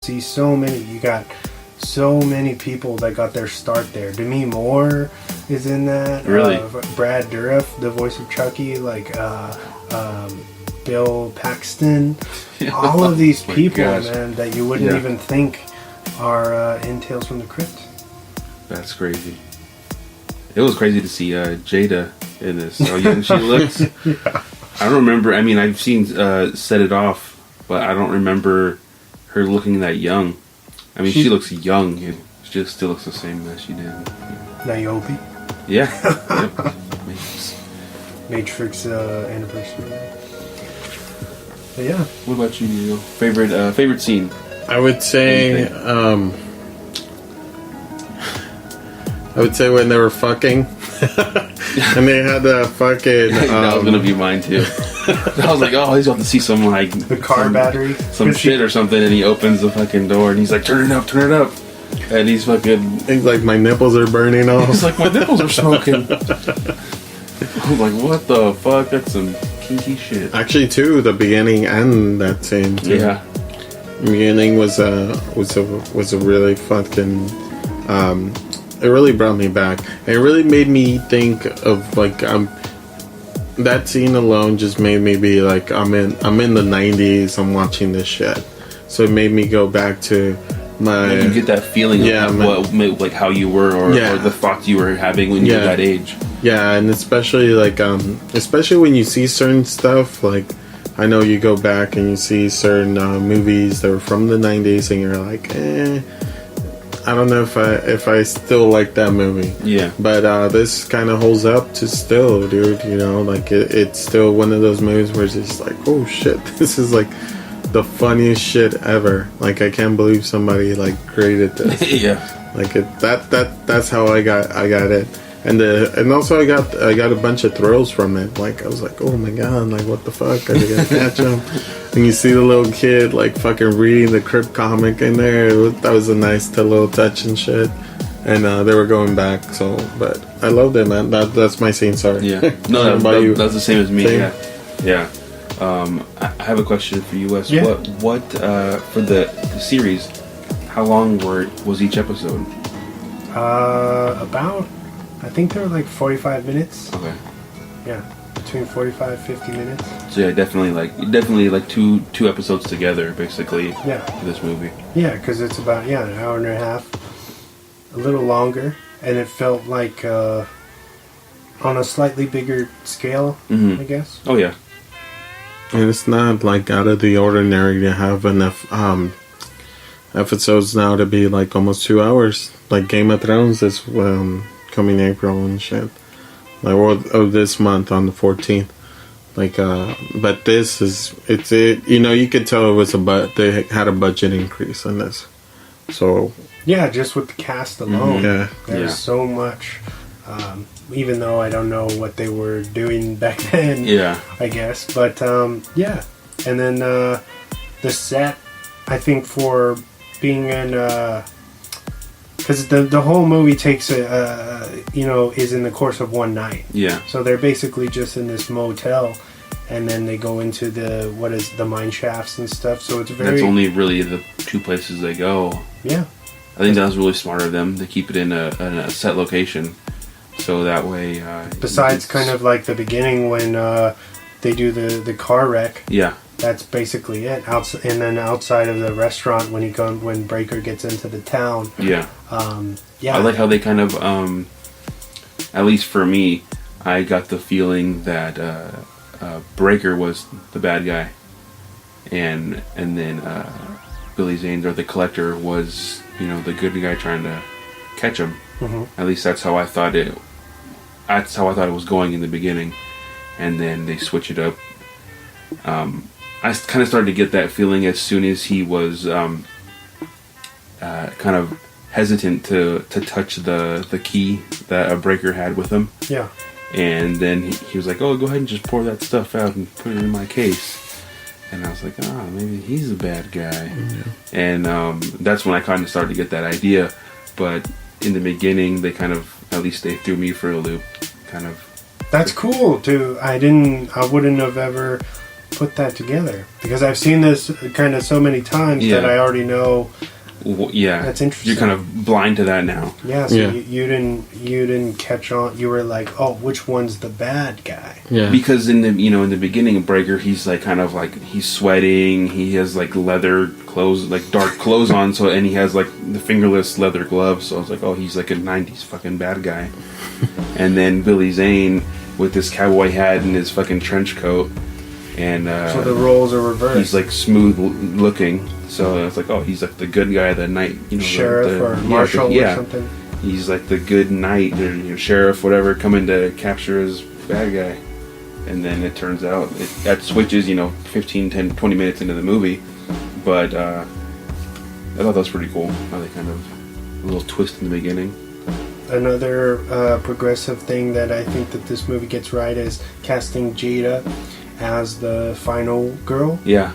see so many. You got so many people that got their start there. Demi Moore is in that. Really? Brad Dourif, the voice of Chucky, like Bill Paxton. All of these people, man, that you wouldn't even think are in Tales from the Crypt. That's crazy. It was crazy to see Jada in this. How young she looks. I don't remember. I mean, I've seen Set It Off, but I don't remember her looking that young. I mean, she looks young. It just still looks the same as she did. Niobe. Yeah. Matrix anniversary. But yeah. What about you, Neil? Favorite scene? I would say when they were fucking. And they had the fucking... that was gonna be mine too. I was like, oh, he's about to see some like... The car battery? Some shit or something, and he opens the fucking door and he's like, turn it up. And he's like, my nipples are burning off. He's like, my nipples are smoking. I was like, what the fuck? That's some kinky shit. Actually, too, the beginning and that scene too. Yeah. The beginning was a really fucking... it really brought me back. It really made me think of like that scene alone just made me be like I'm in the 90s. I'm watching this shit, so it made me go back to my. Like you get that feeling of like how you were or the thoughts you were having when you were that age. Yeah, and especially like especially when you see certain stuff like. I know you go back and you see certain movies that were from the 90s and you're like, I don't know if I still like that movie. Yeah. But this kind of holds up to still, dude. You know, like it's still one of those movies where it's just like, oh shit, this is like the funniest shit ever. Like I can't believe somebody like created this. Yeah. Like that's how I got it. And also I got a bunch of thrills from it. Like I was like, oh my god, like what the fuck? Are they gonna catch him? And you see the little kid like fucking reading the Crypt comic in there. That was a nice little touch and shit. And they were going back. So, but I loved it, man. That's my scene. Sorry. Yeah. No, that's the same as me. Same? Yeah. I have a question for you, Wes. Yeah. What for the series? How long was each episode? About. I think they were like 45 minutes. Okay. Yeah, between 45 50 minutes. So yeah, definitely like two episodes together, basically. Yeah. For this movie. Yeah, because it's about an hour and a half, a little longer, and it felt like on a slightly bigger scale, I guess. Oh yeah. And it's not like out of the ordinary to have enough episodes now to be like almost 2 hours. Like Game of Thrones is coming April and shit. Like this month on the 14th. Like but this is you could tell it was they had a budget increase on this. So yeah, just with the cast alone. There's so much. Even though I don't know what they were doing back then. Yeah. I guess. But yeah. And then the set, I think for being in because the whole movie takes is in the course of one night. Yeah. So they're basically just in this motel, and then they go into the mine shafts and stuff. So it's very. That's only really the two places they go. Yeah. I think that was really smart of them to keep it in a set location, so that way. Besides, kind of like the beginning when they do the car wreck. Yeah. That's basically it. And then outside of the restaurant when Breaker gets into the town. Yeah. Yeah. I like how they kind of, at least for me, I got the feeling that Breaker was the bad guy, and then Billy Zane or the Collector was the good guy trying to catch him. Mm-hmm. At least that's how I thought it. That's how I thought it was going in the beginning, and then they switch it up. I kind of started to get that feeling as soon as he was kind of hesitant to touch the key that a Breaker had with him. Yeah. And then he was like, oh, go ahead and just pour that stuff out and put it in my case. And I was like, maybe he's a bad guy. Yeah. And that's when I kind of started to get that idea. But in the beginning, they kind of, at least they threw me for a loop. Kind of. That's cool, too. I wouldn't have ever put that together? Because I've seen this kind of so many times that I already know. Yeah, that's interesting. You're kind of blind to that now. Yeah, so you didn't catch on. You were like, oh, which one's the bad guy? Yeah, because in the beginning of Breaker, he's like kind of like he's sweating. He has like leather clothes, like dark clothes on. So and he has like the fingerless leather gloves. So I was like, oh, he's like a '90s fucking bad guy. And then Billy Zane with this cowboy hat and his fucking trench coat, and so the roles are reversed. He's like smooth looking. So it's like, oh, he's like the good guy, the knight, sheriff or marshal or something. He's like the good knight or sheriff, whatever, coming to capture his bad guy. And then it turns out that switches, 15, 10, 20 minutes into the movie. But I thought that was pretty cool. How they kind of a little twist in the beginning. Another progressive thing that I think that this movie gets right is casting Jada as the final girl. Yeah.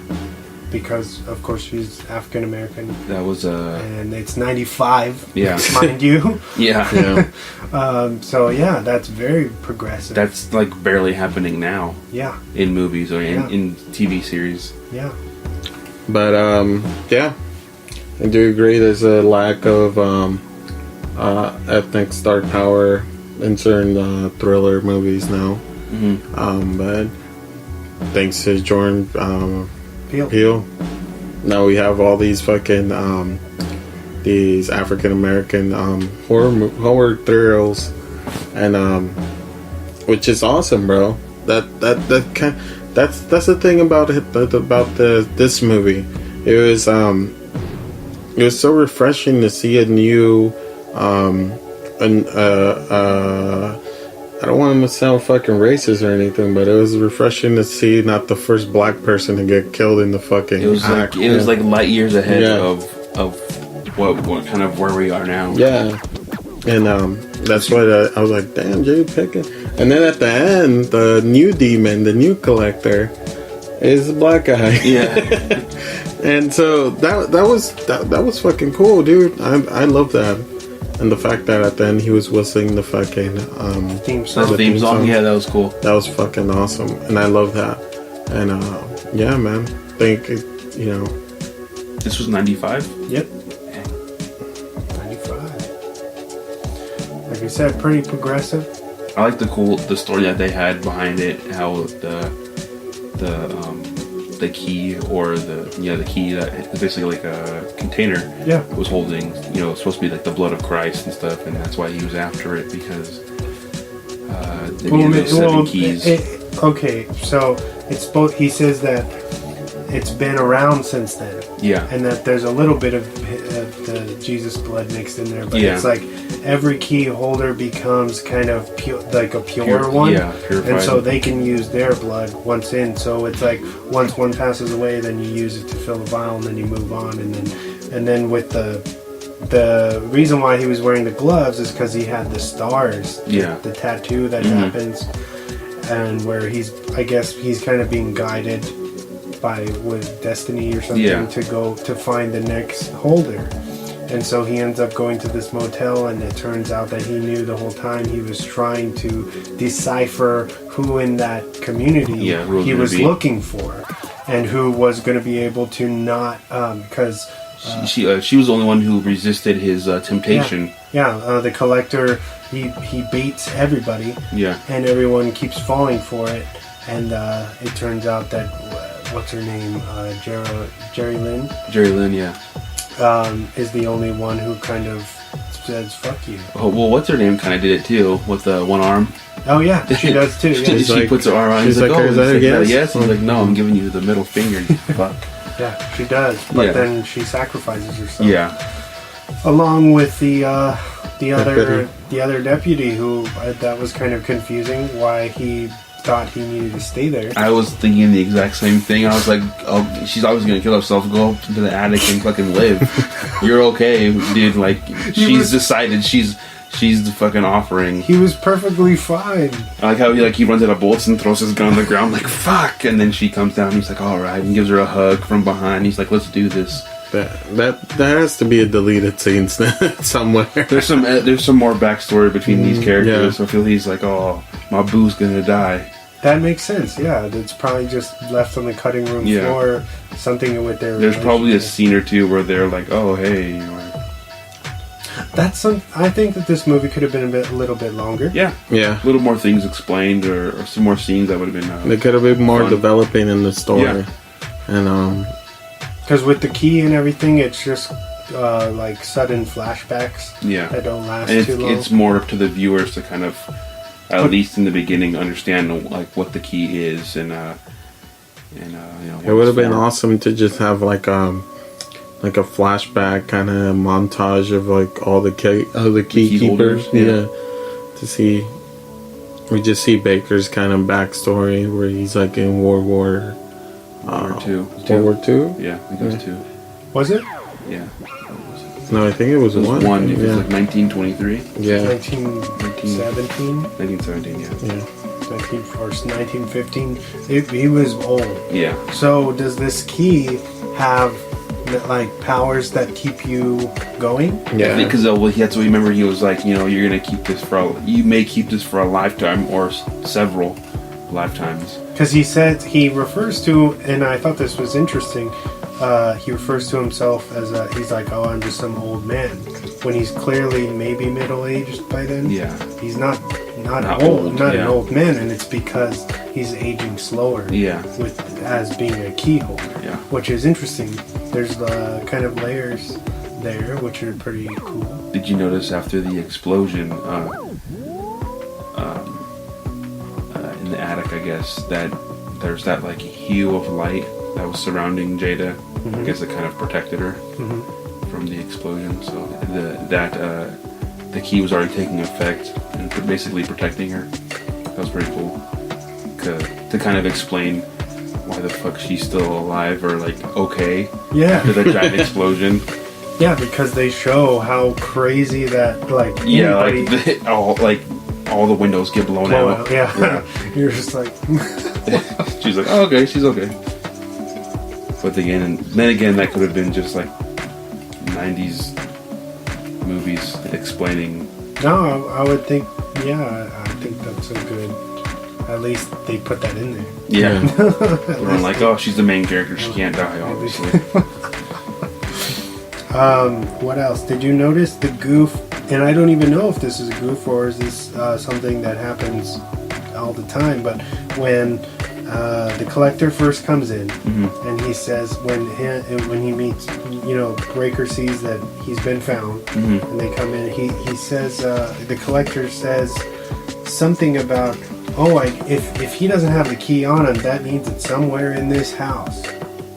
Because of course she's African American. That was and it's 95. Yeah, mind you. Yeah. So yeah, that's very progressive. That's like barely happening now. Yeah. In movies or in TV series. Yeah. But yeah, I do agree. There's a lack of ethnic star power in certain thriller movies now. Mm-hmm. But thanks to Jordan Peele. Now we have all these fucking these African American horror thrills, and which is awesome, bro. That's the thing about this movie. It was so refreshing to see a new I don't want to sound fucking racist or anything, but it was refreshing to see not the first black person to get killed in the fucking act. It was like light years ahead of what kind of where we are now. Yeah, and that's why I was like, damn, Jay Pinkett. And then at the end, the new demon, the new collector, is a black guy. Yeah. And so that was fucking cool, dude. I love that. And the fact that at the end he was whistling the fucking theme song. Yeah, that was cool. That was fucking awesome, and I love that. And yeah, man, This was 95. Yep. 95. Like I said, pretty progressive. I like the story that they had behind it. How the key or the key that is basically like a container was holding, it's supposed to be like the blood of Christ and stuff, and that's why he was after it, because they needed those 7 keys. Okay, so it's both. He says that it's been around since then. Yeah. And that there's a little bit of the Jesus blood mixed in there, but it's like every key holder becomes kind of like a pure one. Yeah, purified. And so they can use their blood once in. So it's like once one passes away, then you use it to fill the vial, and then you move on. And then with the reason why he was wearing the gloves is because he had the stars. Yeah. The tattoo that happens, and where I guess he's kind of being guided with destiny or something to go to find the next holder. And so he ends up going to this motel, and it turns out that he knew the whole time he was trying to decipher who in that community he was looking for, and who was going to be able to not because she was the only one who resisted his temptation. The collector, he baits everybody, and everyone keeps falling for it, and it turns out that what's her name, Jerry Lynn, is the only one who kind of says fuck you. Oh well, what's her name kind of did it too with the one arm. Oh yeah, she does too. Yeah. She puts her arm on. He's like, oh, yes. He's like, no, I'm giving you the middle finger. Fuck. Yeah, she does. But then she sacrifices herself. Yeah. Along with the other deputy who that was kind of confusing why he thought he needed to stay there. I was thinking the exact same thing. I was like, oh, she's always gonna kill herself. Go up into the attic and fucking live. You're okay, dude. Like she's decided she's the fucking offering. He was perfectly fine. I like how he runs out of bullets and throws his gun on the ground like fuck, and then she comes down and he's like, all right, and gives her a hug from behind. He's like, let's do this. That has to be a deleted scene somewhere. There's some more backstory between these characters. So I feel he's like, oh, my boo's gonna die. That makes sense. Yeah, it's probably just left on the cutting room floor. Something with their. There's probably a scene or two where they're like, "Oh, hey." That's some. I think that this movie could have been a little bit longer. Yeah. A little more things explained, or some more scenes that would have been. They could have been more fun. developing in the story, and because with the key and everything, it's just like sudden flashbacks. Yeah. That don't last and too long. It's more up to the viewers to kind of, at least in the beginning, understand like what the key is, and you know. it would have been awesome to just have like a flashback kind of montage of like all the key keepers. Yeah. To see, we just see Baker's kind of backstory where he's like in World War II. World War II. Yeah, I think it was 2. Was it? Yeah. No, I think it was 1. 1. It was like 1923. Yeah. 1917. 1917. Yeah. 1915. He was old. Yeah. So does this key have like powers that keep you going? Yeah. Because he had to remember, he was like, you're gonna keep this you may keep this for a lifetime or several lifetimes. Because he refers to, and I thought this was interesting. He refers to himself as he's like, oh, I'm just some old man, when he's clearly maybe middle-aged by then. Yeah. He's not old, an old man, and it's because he's aging slower. Yeah. As being a key holder. Yeah. Which is interesting. There's kind of layers there, which are pretty cool. Did you notice after the explosion in the attic, I guess, that there's that like hue of light that was surrounding Jada? Mm-hmm. I guess it kind of protected her from the explosion. So the key was already taking effect and basically protecting her. That was pretty cool. To kind of explain why the fuck she's still alive or like okay after the giant explosion. Yeah, because they show how crazy that like all the windows get blown out. Yeah. You're just like she's like, oh, okay, she's okay. But then again, that could have been just like 90s movies explaining. No, I would think. Yeah, I think that's a good. At least they put that in there. Yeah. We're like, oh, she's the main character. She can't die, obviously. What else? Did you notice the goof? And I don't even know if this is a goof or is this something that happens all the time. But when the collector first comes in, and he says when he meets, Breaker sees that he's been found, and they come in. He says the collector says something about. Oh, if he doesn't have the key on him, that means it's somewhere in this house.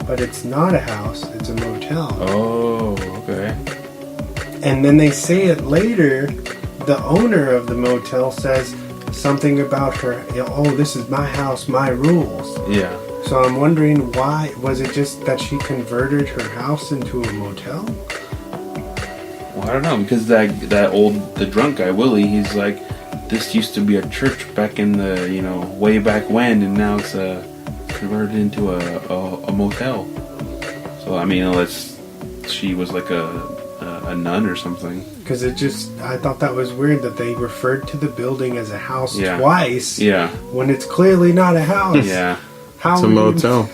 But it's not a house, it's a motel. Oh, okay. And then they say it later, the owner of the motel says something about her, oh, this is my house, my rules. Yeah. So I'm wondering why, was it just that she converted her house into a motel? Well, I don't know, because the drunk guy, Willie, he's like, this used to be a church back in the, way back when, and now it's converted into a motel. So, I mean, unless she was like a nun or something. Because I thought that was weird that they referred to the building as a house twice. Yeah. When it's clearly not a house. Yeah. It's a motel.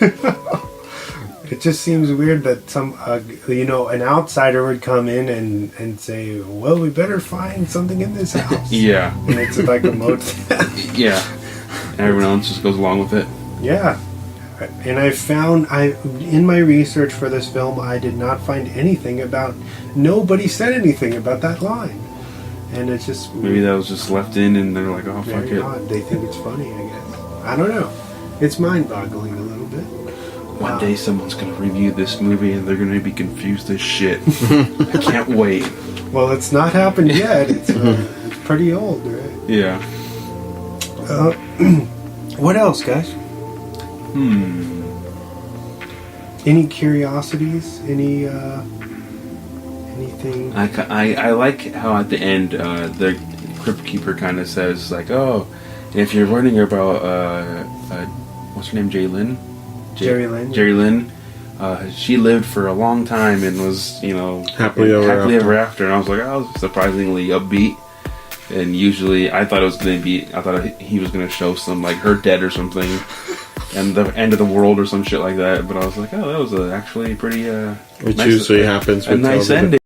It just seems weird that some, an outsider would come in and say, well, we better find something in this house. Yeah. And it's like a motel. Yeah. And everyone else just goes along with it. Yeah. And in my research for this film, I did not find anything about, nobody said anything about that line. And it's just... Maybe that was just left in and they're like, oh, fuck it. Odd. They think it's funny, I guess. I don't know. It's mind-boggling a little bit. One day someone's going to review this movie and they're going to be confused as shit. I can't wait. Well, it's not happened yet. It's pretty old, right? Yeah. What else, guys? Any curiosities? Anything? I like how at the end the Crypt Keeper kind of says like, oh, if you're wondering about what's her name, Jerry Lynn. She lived for a long time and was, happily ever after. And I was like, I was surprisingly upbeat. And usually, I thought he was gonna show some like her dead or something, and the end of the world or some shit like that. But I was like, oh, that was actually pretty. Which usually happens a with nice television. ending.